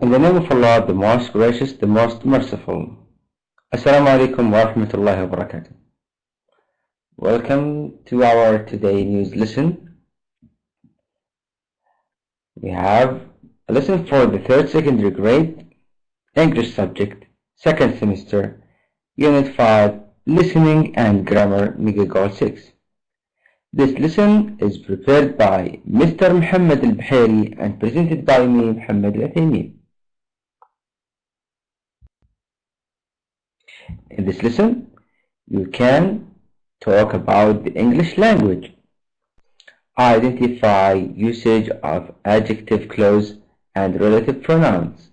In the name of Allah, the most gracious, the most merciful. Assalamu alaikum wa rahmatullahi wa barakatuh. Welcome to our today news lesson. We have a lesson for the third secondary grade, English subject, second semester, Unit 5, Listening and Grammar, Mega Goal 6. This lesson is prepared by Mr. Muhammad al-Bahiri and presented by me, Muhammad al-Athaymin. In this lesson, you can talk about the English language, identify usage of adjective clause and relative pronouns,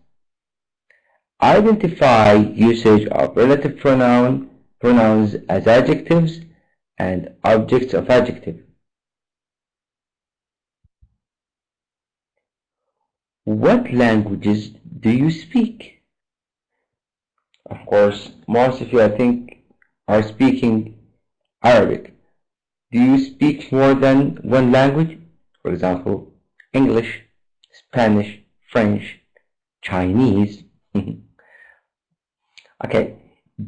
identify usage of relative pronouns as adjectives and objects of adjective. What languages do you speak? Of course, most of you, I think, are speaking Arabic. Do you speak more than one language? For example, English, Spanish, French, Chinese. Okay.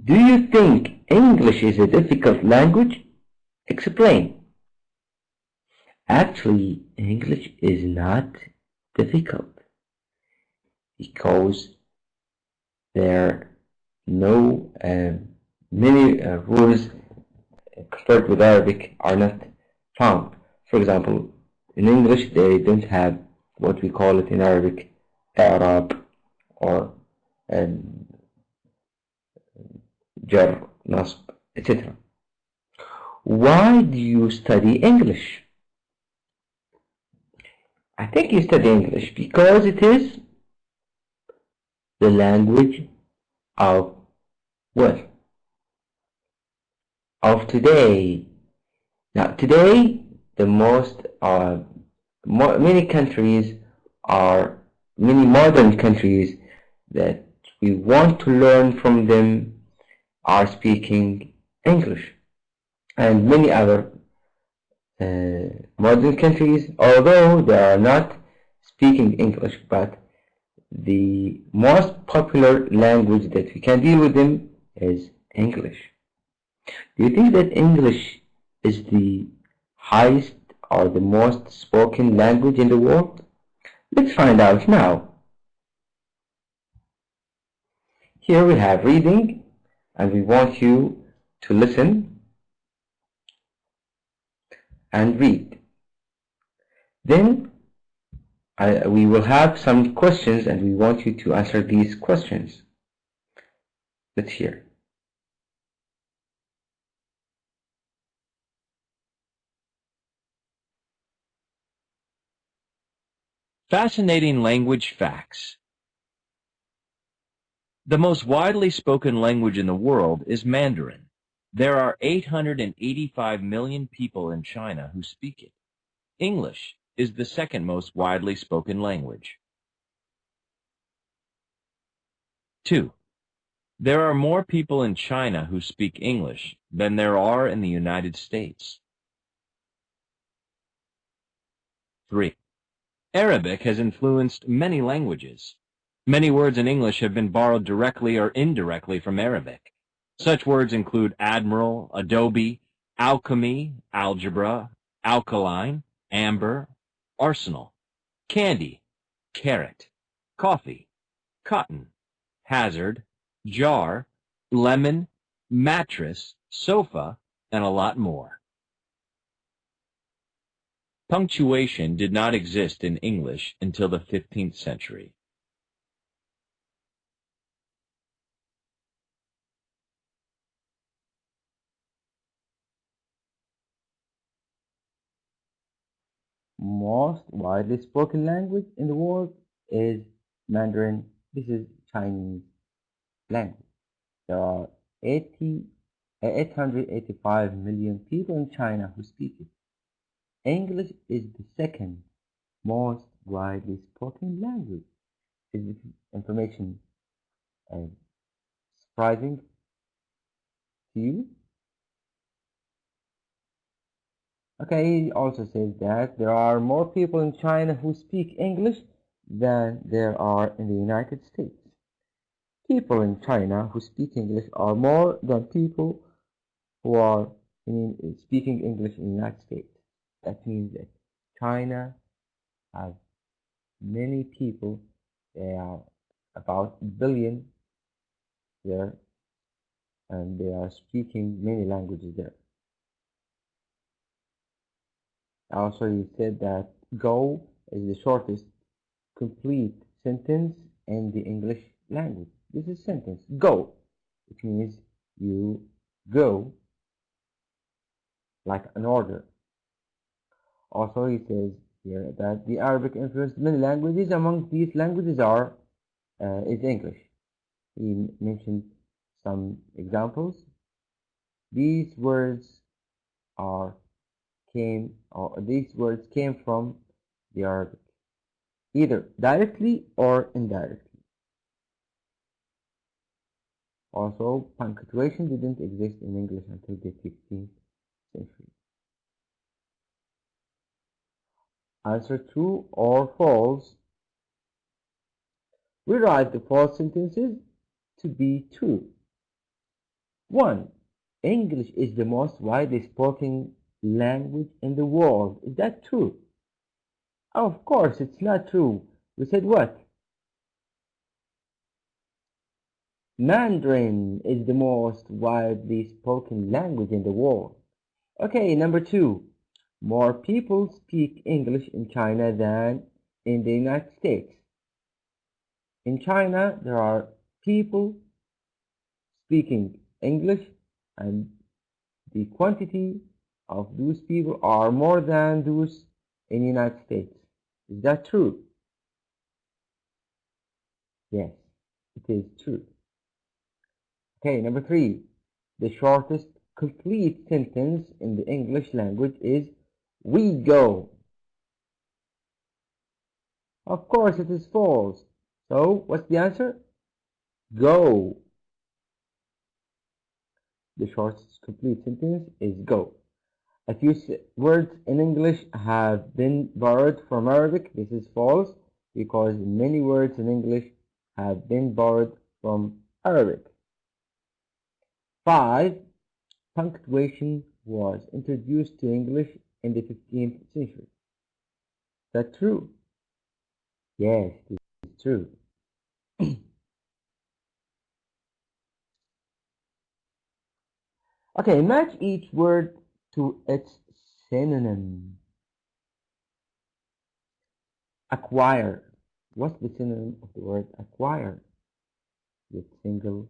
Do you think English is a difficult language? Explain. Actually, English is not difficult because there are no many rules compared with Arabic are not found. For example, in English they don't have what we call it in Arabic Arab or jar, nasb, etc. Why do you study English? I think you study English because it is the language of today. Now today the many modern countries that we want to learn from them are speaking English, and many other modern countries, although they are not speaking English, but the most popular language that we can deal with them is English. Do you think that English is the highest or the most spoken language in the world? Let's find out now. Here we have reading, and we want you to listen and read. Then we will have some questions and we want you to answer these questions. Let's hear. Fascinating language facts. The most widely spoken language in the world is Mandarin. There are 885 million people in China who speak it. English is the second most widely spoken language. 2. There are more people in China who speak English than there are in the United States. 3. Arabic has influenced many languages. Many words in English have been borrowed directly or indirectly from Arabic. Such words include admiral, adobe, alchemy, algebra, alkaline, amber, arsenal, candy, carrot, coffee, cotton, hazard, jar, lemon, mattress, sofa, and a lot more. Punctuation did not exist in English until the 15th century. Most widely spoken language in the world is Mandarin. This is Chinese language. There are 885 million people in China who speak it. English is the second most widely spoken language. Is this information surprising to you? Okay, he also says that there are more people in China who speak English than there are in the United States. People in China who speak English are more than people who are speaking English in the United States. That means that China has many people. They are about 1 billion there, and they are speaking many languages there. Also, he said that go is the shortest complete sentence in the English language. This is sentence. Go. It means you go, like an order. Also, he says here that the Arabic influenced many languages. Among these languages is English. He mentioned some examples. These words came from the Arabic, either directly or indirectly. Also, punctuation didn't exist in English until the 15th century. Answer true or false. We write the false sentences to be true. 1. English is the most widely spoken language in the world. Is that true? Of course, it's not true. We said what? Mandarin is the most widely spoken language in the world. Okay, number 2. More people speak English in China than in the United States. In China, there are people speaking English, and the quantity of those people are more than those in the United States. Is that true? Yes, it is true. Okay, number 3. The shortest complete sentence in the English language is we go. Of course, it is false. So, what's the answer? Go. The shortest complete sentence is go. A few words in English have been borrowed from Arabic. This is false because many words in English have been borrowed from Arabic. 5. Punctuation was introduced to English in the 15th century. Is that true? Yes, this is true. Okay, match each word to its synonym. Acquire. What's the synonym of the word acquire? Is it single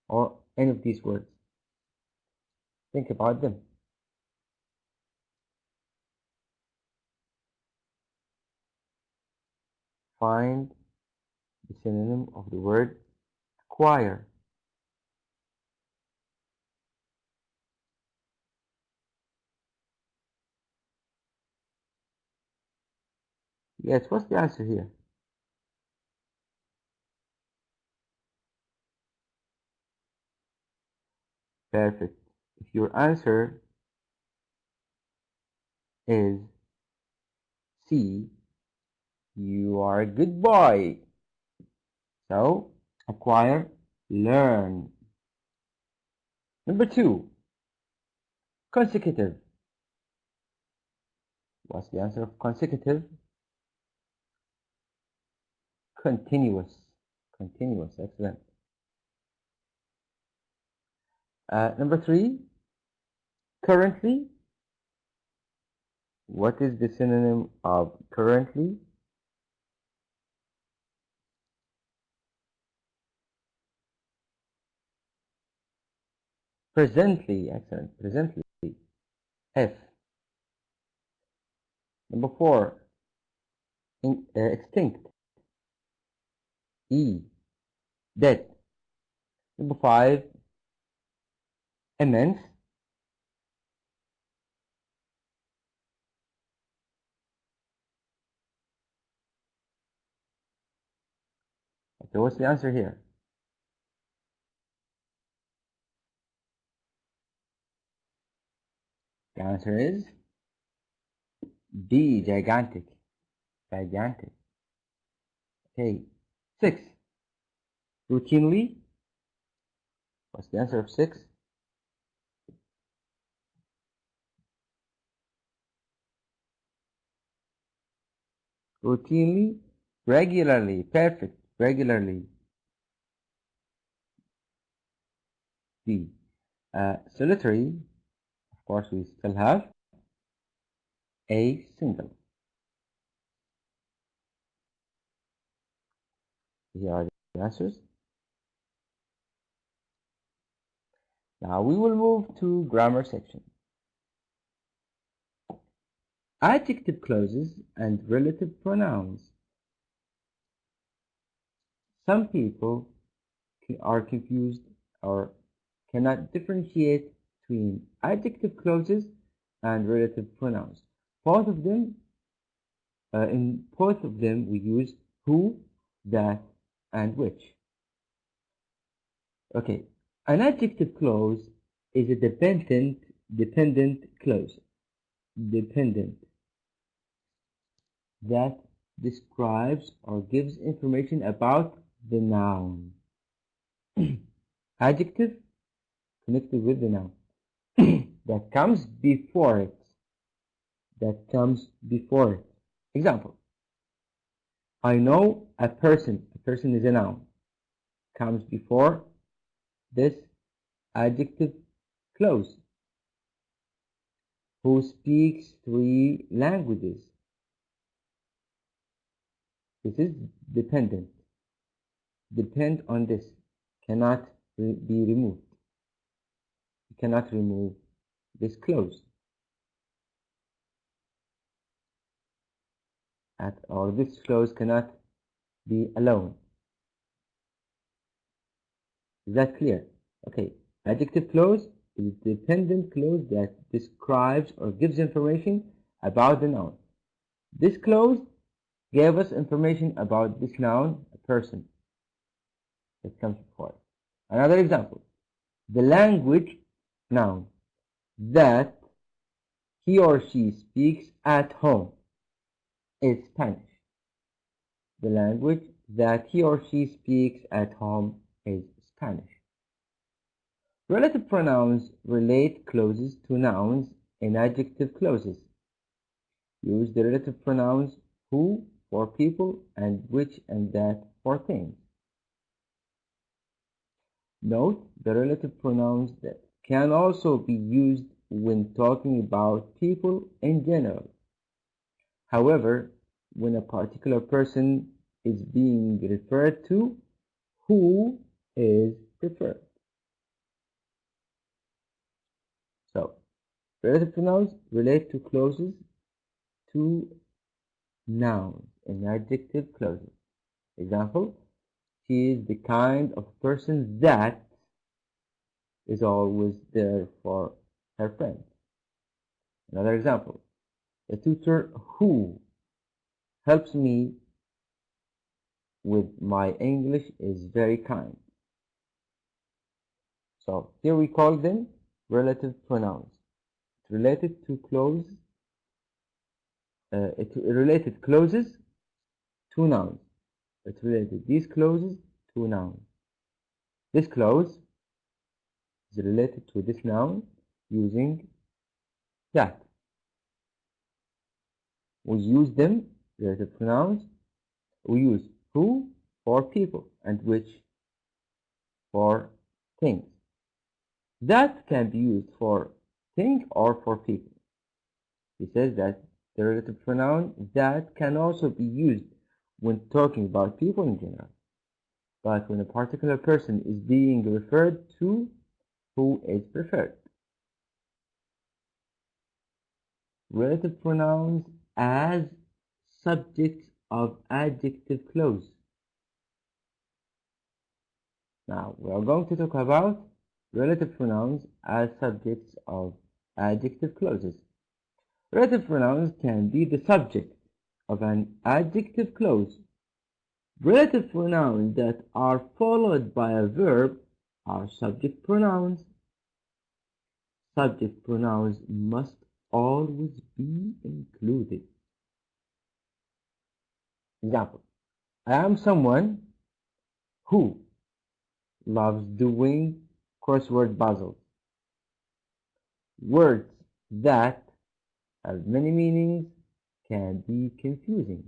or any of these words? Think about them. Find the synonym of the word acquire. Yes, what's the answer here? Perfect. If your answer is C, you are a good boy. So, acquire, learn. Number 2, consecutive. What's the answer of consecutive? Continuous. Continuous, excellent. Number 3, currently. What is the synonym of currently? Presently, excellent. Presently. F. Number 4, extinct. E. Dead. Number 5, immense. Okay, what's the answer here? The answer is B, gigantic. Gigantic. Okay. 6. Routinely. What's the answer of 6? Routinely. Regularly. Perfect. Regularly. B. Solitary. Of course, we still have A, single. Here are the answers. Now we will move to grammar section. Adjective clauses and relative pronouns. Some people are confused or cannot differentiate between adjective clauses and relative pronouns. In both of them we use who, that, and which. Okay, an adjective clause is a dependent clause. Dependent. That describes or gives information about the noun. Adjective connected with the noun. That comes before it. Example. I know a person. A person is a noun. Comes before this adjective clause. Who speaks 3 languages. This is dependent. Depend on this. Cannot be removed. You cannot remove this clause. Or this clause cannot be alone. Is that clear? Okay. Adjective clause is a dependent clause that describes or gives information about the noun. This clause gave us information about this noun, a person that comes before. Another example. The language, noun, that he or she speaks at home is Spanish. The language that he or she speaks at home is Spanish. Relative pronouns relate clauses to nouns in adjective clauses. Use the relative pronouns who for people and which and that for things. Note the relative pronouns that can also be used when talking about people in general. However, when a particular person is being referred to, who is preferred. So, relative pronouns relate to clauses to nouns in adjective clauses. Example, she is the kind of person that is always there for her friends. Another example, the tutor who helps me with my English is very kind. So here we call them relative pronouns. It's related to clauses. It related clauses to nouns. It related these clauses to nouns. This clause is related to this noun using that. We use them, relative pronouns. We use who for people and which for things. That can be used for thing or for people. He says that the relative pronoun that can also be used when talking about people in general. But when a particular person is being referred to, who is preferred. Relative pronouns as subjects of adjective clause. Now, we are going to talk about relative pronouns as subjects of adjective clauses. Relative pronouns can be the subject of an adjective clause. Relative pronouns that are followed by a verb are subject pronouns. Subject pronouns must always be included. Example, I am someone who loves doing crossword puzzles. Words that have many meanings can be confusing.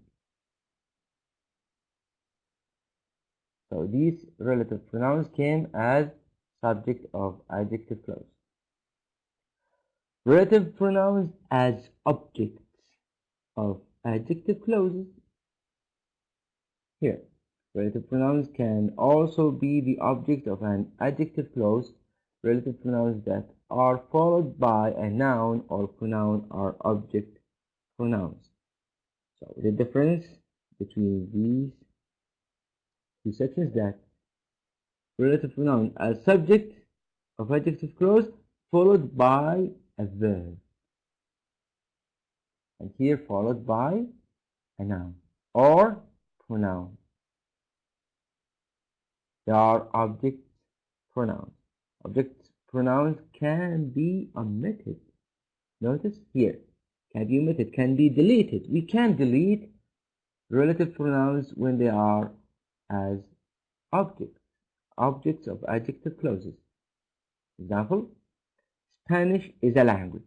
So these relative pronouns came as subject of adjective clause. Relative pronouns as objects of adjective clauses. Here, relative pronouns can also be the object of an adjective clause. Relative pronouns that are followed by a noun or pronoun are object pronouns. So the difference between these two sections, that relative pronoun as subject of adjective clause followed by a verb, and here followed by a noun or pronoun. They are object pronouns. Object pronouns can be omitted. Notice here, can be omitted, can be deleted. We can delete relative pronouns when they are as objects of adjective clauses. Example, Spanish is a language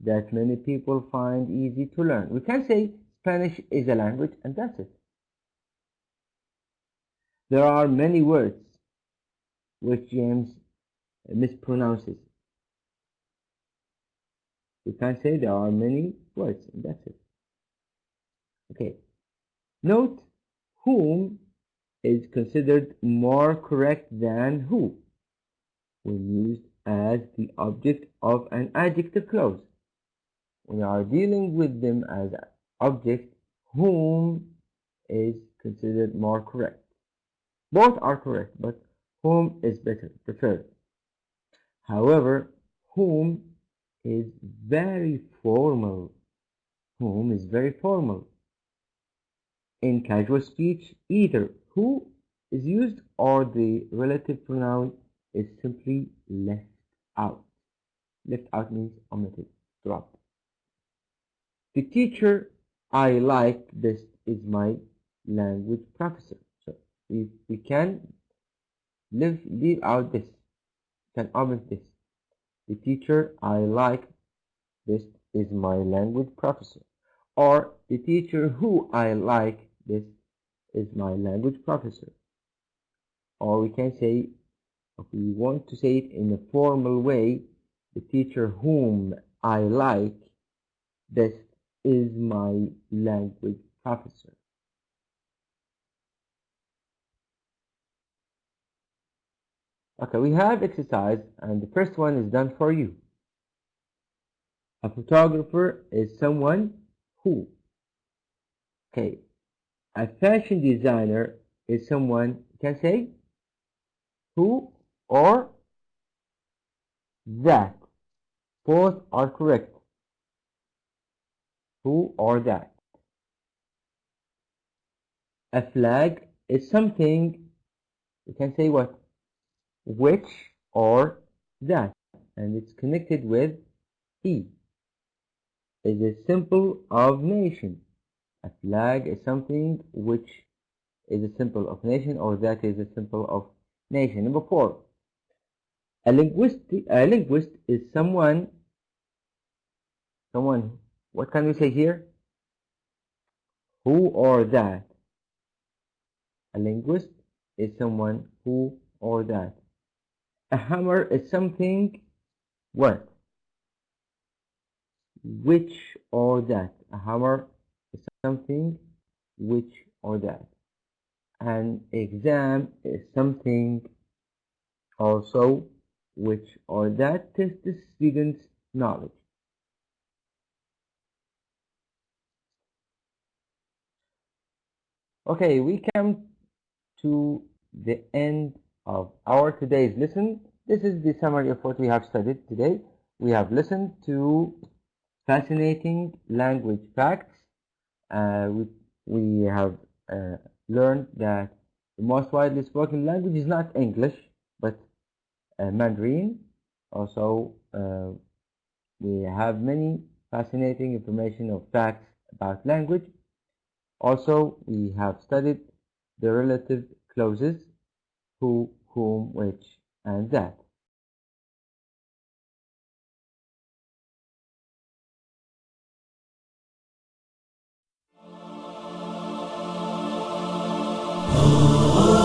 that many people find easy to learn. We can say Spanish is a language and that's it. There are many words which James mispronounces. We can say there are many words and that's it. Okay. Note whom is considered more correct than who when used as the object of an adjective clause. When you are dealing with them as objects, whom is considered more correct. Both are correct, but whom is better, preferred. However, whom is very formal. Whom is very formal. In casual speech, either who is used or the relative pronoun is simply left out. Left out means omitted, dropped. The teacher I like best is my language professor. So we can leave out this, can omit this. The teacher I like best is my language professor. Or the teacher who I like best is my language professor. Or we can say, if we want to say it in a formal way, the teacher whom I like best is my language professor. Okay, we have exercise, and the first one is done for you. A photographer is someone who. Okay, a fashion designer is someone, you can say who or that. Both are correct. Who or that. A flag is something, you can say what? Which or that. And it's connected with E. Is a symbol of nation. A flag is something which is a symbol of nation, or that is a symbol of nation. Number 4. A linguist is someone, what can we say here? Who or that. A linguist is someone who or that. A hammer is something, what? Which or that. A hammer is something, which or that. An exam is something also, which or that tests the student's knowledge. Okay, we come to the end of our today's lesson. This is the summary of what we have studied today. We have listened to fascinating language facts. We have learned that the most widely spoken language is not English, but Mandarin. Also, We have many fascinating information or facts about language. Also, we have studied the relative clauses who, whom, which, and that. Oh